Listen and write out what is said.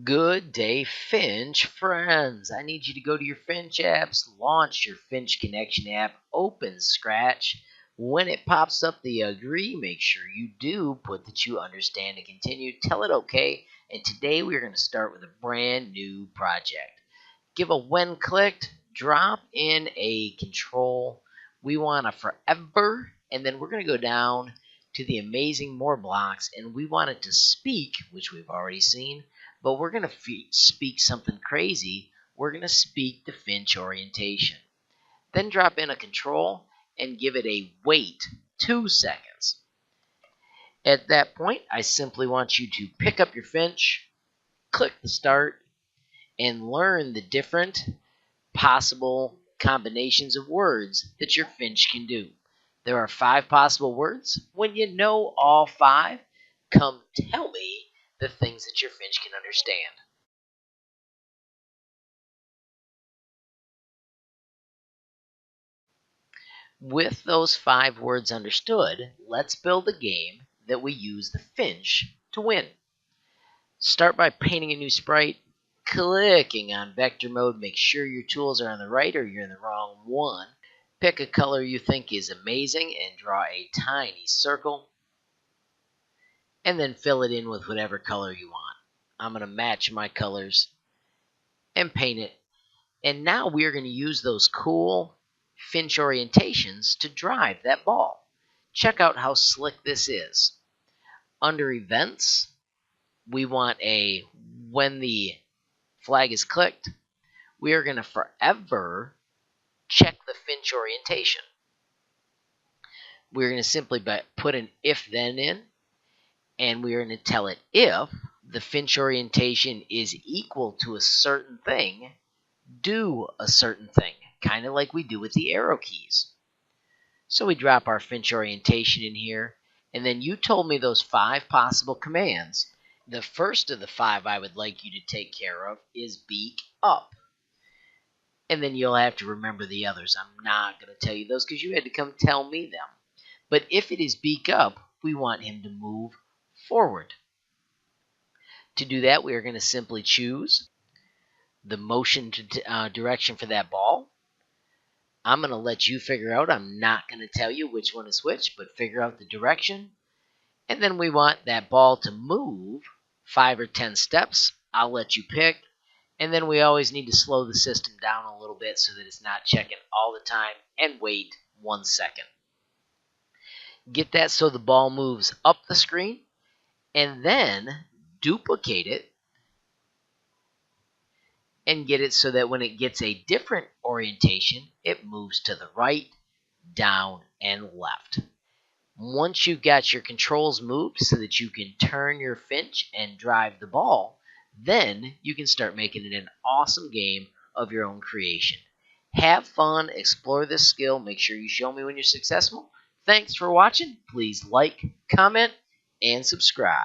Good day, Finch friends. I need you to go to your Finch apps, launch your Finch Connection app, open Scratch. When it pops up the agree, make sure you do put that you understand and continue. Tell it okay. And today we're going to start with a brand new project. Give a when clicked, drop in a control. We want a forever, and then we're going to go down to the amazing more blocks, and we want it to speak, which we've already seen. But we're going to speak something crazy. We're going to speak the Finch orientation. Then drop in a control and give it a wait 2 seconds. At that point, I simply want you to pick up your Finch, click the start, and learn the different possible combinations of words that your Finch can do. There are 5 possible words. When you know all 5, come tell me the things that your Finch can understand. With those 5 words understood, let's build a game that we use the Finch to win. Start by painting a new sprite, clicking on vector mode, make sure your tools are on the right or you're in the wrong one. Pick a color you think is amazing and draw a tiny circle, and then fill it in with whatever color you want. I'm going to match my colors and paint it. And now we're going to use those cool Finch orientations to drive that ball. Check out how slick this is. Under events, we want a when the flag is clicked, we are going to forever check the Finch orientation. We're going to simply put an if then in, and we're going to tell it if the Finch orientation is equal to a certain thing, do a certain thing, kind of like we do with the arrow keys. So we drop our Finch orientation in here, and then you told me those 5 possible commands. The first of the 5 I would like you to take care of is beak up. And then you'll have to remember the others. I'm not going to tell you those because you had to come tell me them. But if it is beak up, we want him to move forward. To do that, we are going to simply choose the motion direction for that ball. I'm going to let you figure out. I'm not going to tell you which one is which, but figure out the direction. And then we want that ball to move 5 or 10 steps. I'll let you pick. And then we always need to slow the system down a little bit so that it's not checking all the time, and wait 1 second. Get that so the ball moves up the screen, and then duplicate it and get it so that when it gets a different orientation, it moves to the right, down, and left. Once you've got your controls moved so that you can turn your Finch and drive the ball, then you can start making it an awesome game of your own creation. Have fun, explore this skill, make sure you show me when you're successful. Thanks for watching. Please like, comment, and subscribe.